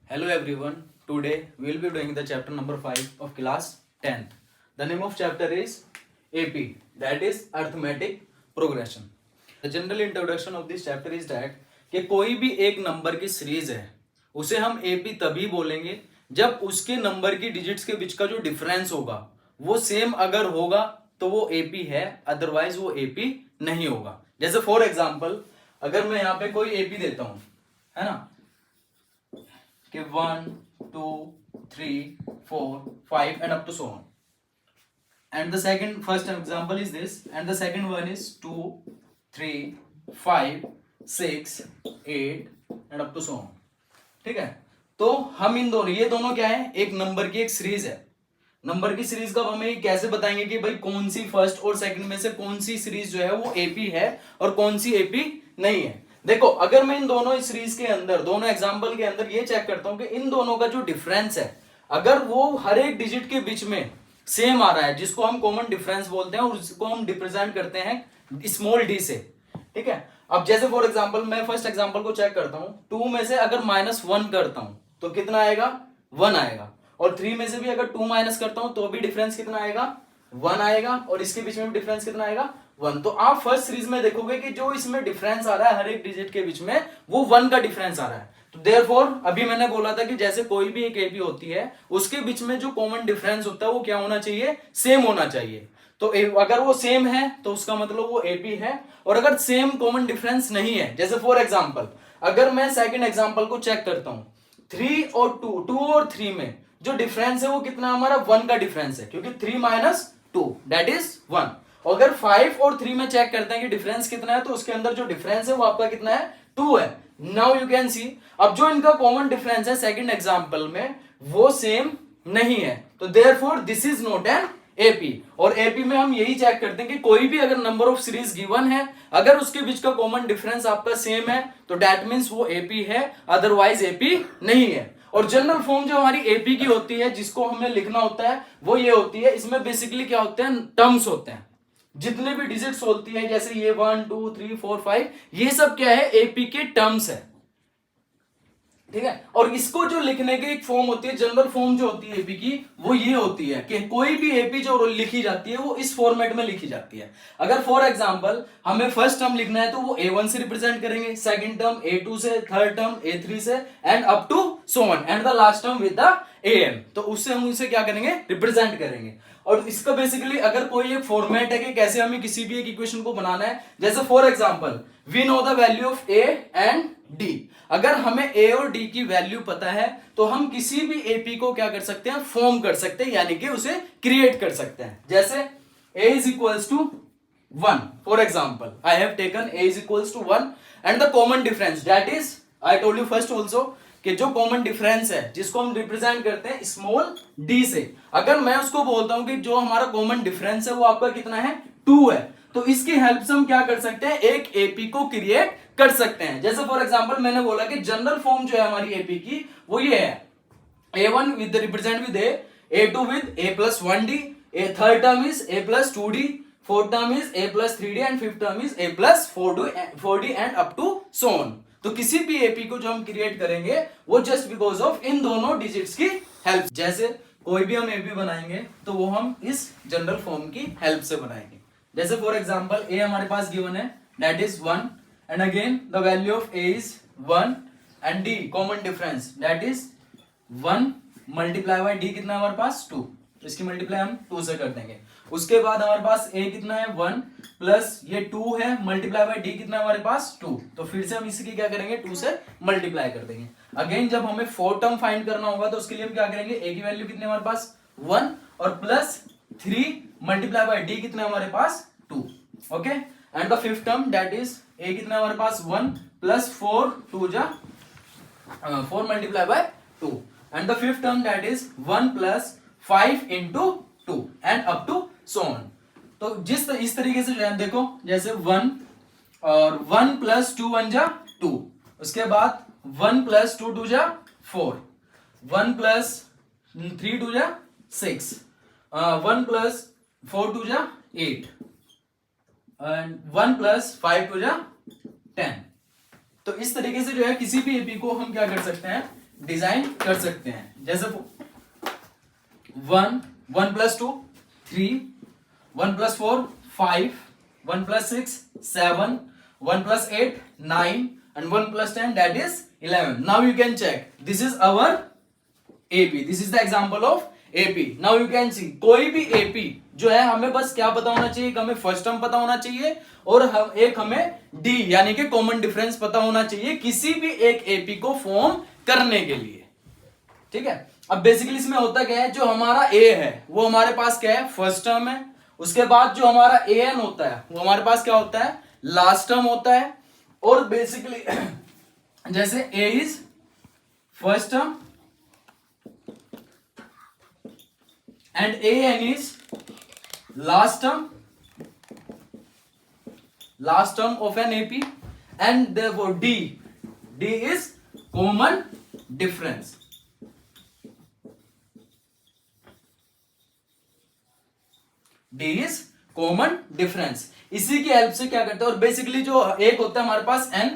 Hello everyone. Today we will be doing the chapter number 5 of class 10th. The name of chapter is AP, that is arithmetic progression. The general introduction of this chapter is that कि कोई भी एक number की series है उसे हम AP तभी बोलेंगे जब उसके नंबर की डिजिट्स के बीच का जो डिफरेंस होगा वो सेम अगर होगा तो वो AP है, अदरवाइज वो AP नहीं होगा. जैसे फॉर एग्जाम्पल अगर मैं यहाँ पे कोई AP देता हूं, है ना, कि 1 2 3 4 5 and up to so on, and the first example is this, and the second one is 2 3 5 6 8 and up to so on. ठीक है, तो हम इन दोनों, ये दोनों क्या है, एक नंबर की एक सीरीज है. नंबर की सीरीज का हमें कैसे बताएंगे कि भाई कौन सी फर्स्ट और सेकंड में से कौन सी सीरीज जो है वो एपी है और कौन सी एपी नहीं है. देखो, अगर मैं इन दोनों सीरीज के अंदर, दोनों एग्जांपल के अंदर ये चेक करता हूं कि इन दोनों का जो डिफरेंस है, अगर वो हर एक डिजिट के बीच में सेम आ रहा है, जिसको हम कॉमन डिफरेंस बोलते हैं और उसको हम रिप्रेजेंट करते हैं स्मॉल डी से. ठीक है, अब जैसे फॉर एग्जांपल मैं फर्स्ट एग्जांपल को चेक करता हूं, 2 में से अगर -1 करता हूं तो कितना आएगा, 1 आएगा. और 3 में से भी अगर 2 माइनस करता हूं तो भी डिफरेंस कितना आएगा, 1 आएगा. और इसके बीच में भी डिफरेंस कितना आएगा, 1. तो आप फर्स्ट सीरीज में देखोगे कि जो इसमें डिफरेंस आ रहा है हर एक डिजिट के बीच में वो 1 का डिफरेंस आ रहा है. तो देयरफॉर अभी मैंने बोला था कि जैसे कोई भी एक एपी होती है उसके बीच में जो कॉमन डिफरेंस होता है वो क्या होना चाहिए, सेम होना चाहिए. तो अगर वो सेम है तो उसका मतलब वो एपी है. और अगर सेम कॉमन डिफरेंस नहीं है, जैसे फॉर एग्जाम्पल अगर मैं सेकेंड एग्जाम्पल को चेक करता हूं, 3 और 2 और 3 में जो डिफरेंस है वो कितना, हमारा 1 का डिफरेंस है, क्योंकि 3 माइनस 2 दैट इज 1. अगर 5 और 3 में चेक करते हैं कि डिफरेंस कितना है, तो उसके अंदर जो डिफरेंस है वो आपका कितना है, 2 है. नाउ यू कैन सी, अब जो इनका कॉमन डिफरेंस है सेकंड एग्जांपल में वो सेम नहीं है, तो therefore this is not an AP. और एपी में हम यही चेक करते हैं कि कोई भी अगर नंबर ऑफ सीरीज गिवन है, अगर उसके बीच का कॉमन डिफरेंस आपका सेम है तो दैट मींस वो एपी है, अदरवाइज एपी नहीं है. और जनरल फॉर्म जो हमारी एपी की होती है, जिसको हमें लिखना होता है, वो ये होती है. इसमें बेसिकली क्या होते हैं, टर्म्स होते हैं. जितने भी डिजिट्स होती है, जैसे ये 1 2 3 4 5, ये सब क्या है, एपी के टर्म्स है. ठीक है, और इसको जो लिखने की एक फॉर्म होती है, जनरल फॉर्म जो होती है एपी की, वो ये होती है कि कोई भी एपी जो लिखी जाती है वो इस फॉर्मेट में लिखी जाती है. अगर फॉर एग्जांपल हमें फर्स्ट टर्म लिखना है तो वो A1 से रिप्रेजेंट करेंगे, सेकंड टर्म A2 से, थर्ड टर्म A3 से, and up to so on, and the last term with the AM. तो उससे हम उसे क्या करेंगे, रिप्रेजेंट करेंगे. और इसका बेसिकली अगर कोई एक फॉर्मेट है कि कैसे हमें किसी भी एक इक्वेशन को बनाना है, जैसे for example we know the value of A and D. अगर हमें A और D की वैल्यू पता है तो हम किसी भी एपी को क्या कर सकते हैं, फॉर्म कर सकते हैं, यानी कि उसे क्रिएट कर सकते हैं. जैसे A is equals to 1, for example I have taken A is equals to 1 and the common difference that is, I told you first also कि जो कॉमन डिफरेंस है जिसको हम रिप्रेजेंट करते हैं स्मॉल d से, अगर मैं उसको बोलता हूं कि जो हमारा कॉमन डिफरेंस है वो आपका कितना है, 2 है, तो इसकी हेल्प से हम क्या कर सकते हैं, एक एपी को क्रिएट कर सकते हैं. जैसे फॉर एग्जांपल मैंने बोला कि जनरल फॉर्म जो है हमारी एपी की वो ये है, A1 with represent with A, A2 with A plus 1D, third term is A plus 2D, fourth term is A plus 3D and fifth term is A plus 4D and up to so on. तो किसी भी AP को जो हम create करेंगे वो just because of इन दोनों digits की हेल्प. जैसे कोई भी हम एपी बनाएंगे तो वो हम इस जनरल फॉर्म की हेल्प से बनाएंगे. जैसे फॉर एग्जांपल A हमारे पास गिवन है that is 1, and again the value of A is 1 and D common difference that is 1 multiply by D कितना है हमारे पास, 2. तो इसकी मल्टीप्लाई हम 2 से कर देंगे. उसके बाद हमारे पास A कितना है, 1 प्लस ये 2 है, मल्टीप्लाई बाय D कितना है हमारे पास, 2. तो फिर से हम इसकी क्या करेंगे, 2 से मल्टीप्लाई कर देंगे. अगेन जब हमें 4 टर्म फाइंड करना होगा तो उसके लिए हम क्या करेंगे, A की वैल्यू कितनी है हमारे पास, 1 और प्लस 3 मल्टीप्लाई बाय D कितना है हमारे पास, 2. Okay, and the fifth term that is A कितना है हमारे पास, 1 प्लस 4 2 जा 4 multiply by 2, and the fifth term that is 1 plus 5 into 2 and up to so on. तो इस तरीके से जो है देखो, जैसे 1 और 1 प्लस 2 1 जा 2, उसके बाद 1 प्लस 2 2 जा 4, 1 प्लस 3 2 जा 6, 1 प्लस 4 2 जा 8 एंड 1 प्लस 5 2 जा 10. तो इस तरीके से जो है किसी भी एपी को हम क्या कर सकते हैं, डिजाइन कर सकते हैं। जैसे 1 1 + 2 3 1 + 4 5 1 + 6 7 1 + 8 9 and 1 + 10 that is 11. Now you can check, this is our AP, this is the example of AP. Now you can see कोई भी AP जो है हमें बस क्या पता होना चाहिए, हमें फर्स्ट टर्म पता होना चाहिए और हमें D यानी कि कॉमन डिफरेंस पता होना चाहिए किसी भी एक AP को फॉर्म करने के लिए। ठीक है, अब बेसिकली इसमें होता क्या है, जो हमारा A है वो हमारे पास क्या है, फर्स्ट टर्म है। उसके बाद जो हमारा AN होता है वो हमारे पास क्या होता है, लास्ट टर्म होता है। और बेसिकली जैसे A is first term and AN is last term of an AP, and therefore D is common difference. D is common difference. इसी की हेल्प से क्या करते हैं, और बेसिकली जो एक होता है हमारे पास N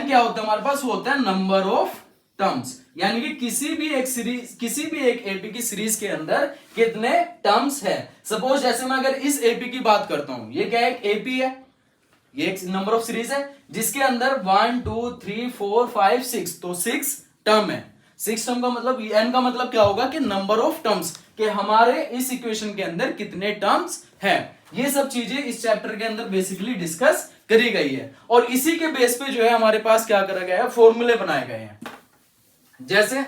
क्या होता है हमारे पास, वो होता है नंबर ऑफ टर्म्स, यानी कि किसी भी एक एपी की सीरीज के अंदर कितने टर्म्स है। सपोज जैसे मैं अगर इस एपी की बात करता हूं, ये क्या है, एक एपी है, ये एक नंबर ऑफ सीरीज है जिसके अंदर 1 2 3 4 5 6, तो 6 टर्म है। 6 टर्म का मतलब एन का मतलब क्या होगा कि नंबर ऑफ टर्म्स, कि हमारे इस इक्वेशन के अंदर कितने टर्म्स हैं। ये सब चीजें इस चैप्टर के अंदर बेसिकली डिस्कस करी गई है, और इसी के बेस पे जो है हमारे पास क्या करा गया है, फॉर्मूले बनाए गए हैं। जैसे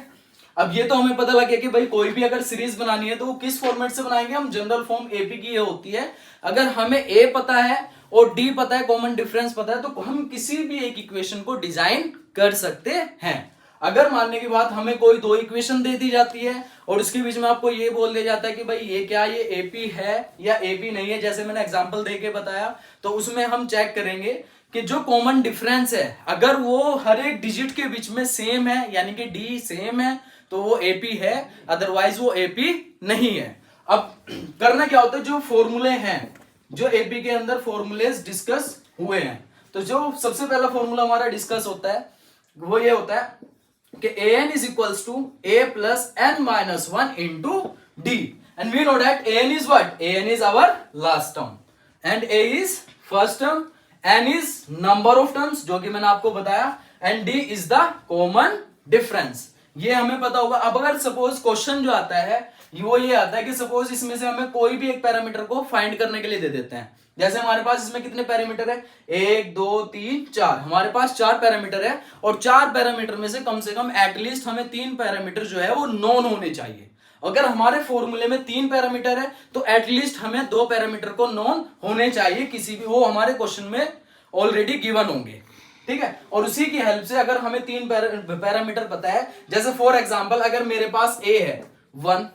अब ये तो हमें पता लग गया कि भाई कोई भी अगर सीरीज बनानी है तो वो किस फॉर्मेट से बनाएंगे हम, जनरल फॉर्म एपी की ये होती है। अगर हमें ए पता है और डी पता है, कॉमन डिफरेंस पता है, तो हम किसी भी एक इक्वेशन को डिजाइन कर सकते हैं। अगर मानने की बात हमें कोई दो इक्वेशन दे दी जाती है और उसके बीच में आपको ये बोल दिया जाता है कि भाई ये क्या, ये एपी है या एपी नहीं है, जैसे मैंने एग्जांपल देके बताया, तो उसमें हम चेक करेंगे कि जो कॉमन डिफरेंस है अगर वो हर एक डिजिट के बीच में सेम है, यानी कि डी सेम है, तो वो एपी है, अदरवाइज वो एपी नहीं है। अब करना क्या होता है, जो फॉर्मूले हैं, जो एपी के अंदर फॉर्मूलेस डिस्कस हुए हैं, तो जो सबसे पहला फॉर्मूला हमारा डिस्कस होता है वो ये होता है कि an is equals to a plus n minus 1 into d, and we know that an is what, an is our last term and a is first term, n is number of terms जो कि मैंने आपको बताया, and d is the common difference। ये हमें पता होगा। अब अगर सपोज क्वेश्चन जो आता है वो ये आता है कि सपोज इसमें से हमें कोई भी एक पैरामीटर को फाइंड करने के लिए दे देते हैं। जैसे हमारे पास इसमें कितने पैरामीटर है, 1 2 3 4, हमारे पास 4 पैरामीटर है, और 4 पैरामीटर में से कम एटलीस्ट हमें 3 पैरामीटर जो है वो नॉन होने चाहिए। अगर हमारे फॉर्मूले में 3 पैरामीटर है तो एटलीस्ट हमें 2 पैरामीटर को नॉन होने चाहिए, किसी भी वो हमारे क्वेश्चन में ऑलरेडी गिवन होंगे। ठीक है, और उसी की हेल्प से अगर हमें 3 पैरामीटर पता है, जैसे फॉर एग्जांपल अगर मेरे पास a है 1,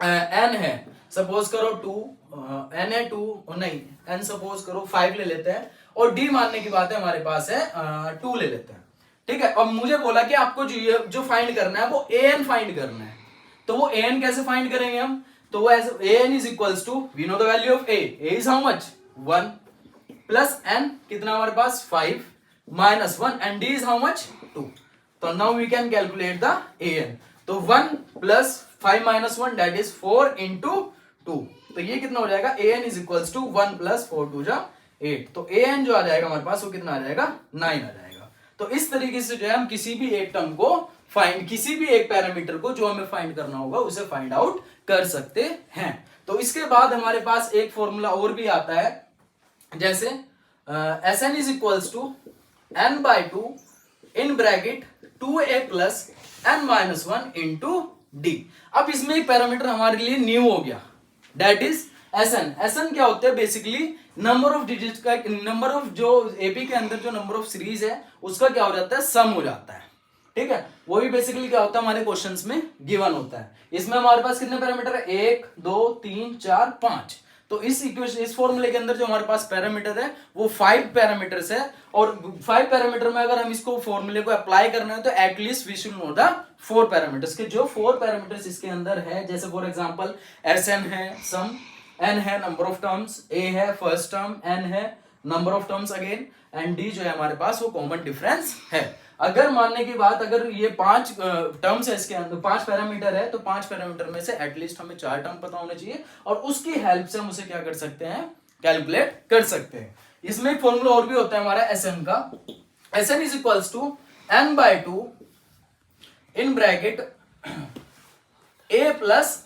n है सपोज करो 2, n है 2, नहीं n सपोज करो 5 ले लेते हैं, और d मानने की बात है हमारे पास है 2 ले लेते हैं। ठीक है, अब मुझे बोला कि आपको जो फाइंड करना है वो an फाइंड करना है, तो वो an कैसे फाइंड करेंगे हम, तो वो ऐसे an is equals to, we know the value of a is how much 1 plus n कितना हमारे पास 5 minus 1 and d is how much 2, तो now we can calculate the an। तो 1 plus 5 minus 1 that is 4 into 2, तो ये कितना हो जाएगा, an is equals to 1 plus 4 2 जा 8, तो an जो आ जाएगा हमारे पास वो कितना आ जाएगा 9 आ जाएगा। तो इस तरीके से जो है हम किसी भी एक टर्म को फाइंड, किसी भी एक पैरामीटर को जो हमें फाइंड करना होगा उसे फाइंड आउट कर सकते हैं। तो इसके बाद हमारे पास एक फॉर्मूला और भी आता है, जैसे Sn is equals to n/2 in bracket 2a plus n minus 1 into d। अब इसमें एक पैरामीटर हमारे लिए न्यू हो गया, दैट इज Sn। Sn क्या होता है, बेसिकली नंबर ऑफ डिजिट का, नंबर ऑफ जो एपी के अंदर जो नंबर ऑफ सीरीज है उसका क्या हो जाता है, सम हो जाता है। ठीक है, वो भी बेसिकली क्या होता है हमारे क्वेश्चंस में गिवन होता है। इसमें हमारे पास कितने पैरामीटर है, 1 2 3 4 5, तो इस इक्वेशन, इस फॉर्मूले के अंदर जो हमारे पास पैरामीटर है वो 5 पैरामीटर्स है, और 5 पैरामीटर में अगर हम इसको फॉर्मूले को अप्लाई करना है तो at least we should know the 4 parameters, के जो 4 पैरामीटर्स इसके अंदर है, जैसे फॉर एग्जांपल Sn है सम, n है नंबर ऑफ टर्म्स, a है फर्स्ट टर्म, n है number of terms again, and d जो है हमारे पास वो कॉमन डिफरेंस है। अगर मानने की बात, अगर ये 5 टर्म्स है इसके अंदर, 5 पैरामीटर है, तो 5 पैरामीटर में से एटलीस्ट हमें 4 टर्म पता होने चाहिए और उसकी हेल्प से हम उसे क्या कर सकते हैं, कैलकुलेट कर सकते हैं। इसमें एक फॉर्मूला और भी होता है हमारा Sn का, Sn is equals to n/2 in bracket a plus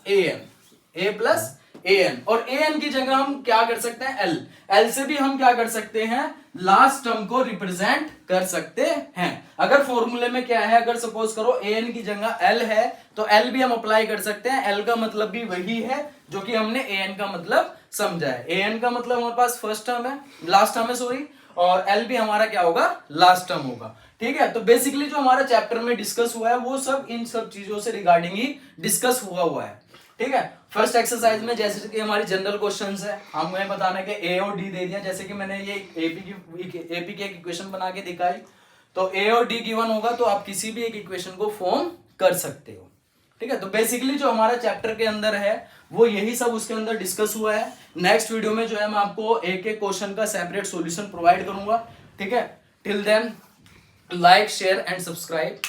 an, और an की जगह हम क्या कर सकते हैं, l से भी हम क्या कर सकते हैं, लास्ट टर्म को रिप्रेजेंट कर सकते हैं। अगर फॉर्मूले में क्या है, अगर सपोज करो an की जगह l है तो l भी हम अप्लाई कर सकते हैं। l का मतलब भी वही है जो कि हमने an का मतलब समझा है। an का मतलब हमारे पास फर्स्ट टर्म है, लास्ट टर्म है सॉरी, और l भी हमारा क्या होगा, लास्ट टर्म होगा। ठीक है, तो बेसिकली जो हमारा चैप्टर में डिस्कस हुआ है वो सब इन सब चीजों से रिगार्डिंग ही डिस्कस हुआ है। ठीक है, फर्स्ट एक्सरसाइज में जैसे कि हमारी जनरल क्वेश्चंस है, हमें बताना कि ए और डी दे दिया, जैसे कि मैंने ये एपी की एक इक्वेशन बना के दिखाई, तो ए और डी गिवन होगा तो आप किसी भी एक इक्वेशन को फॉर्म कर सकते हो। ठीक है, तो बेसिकली जो हमारा चैप्टर के अंदर है वो यही सब उसके अंदर डिस्कस हुआ है। नेक्स्ट वीडियो में जो है मैं आपको एक एक क्वेश्चन का सेपरेट सॉल्यूशन प्रोवाइड करूंगा। ठीक है, till then like share and subscribe.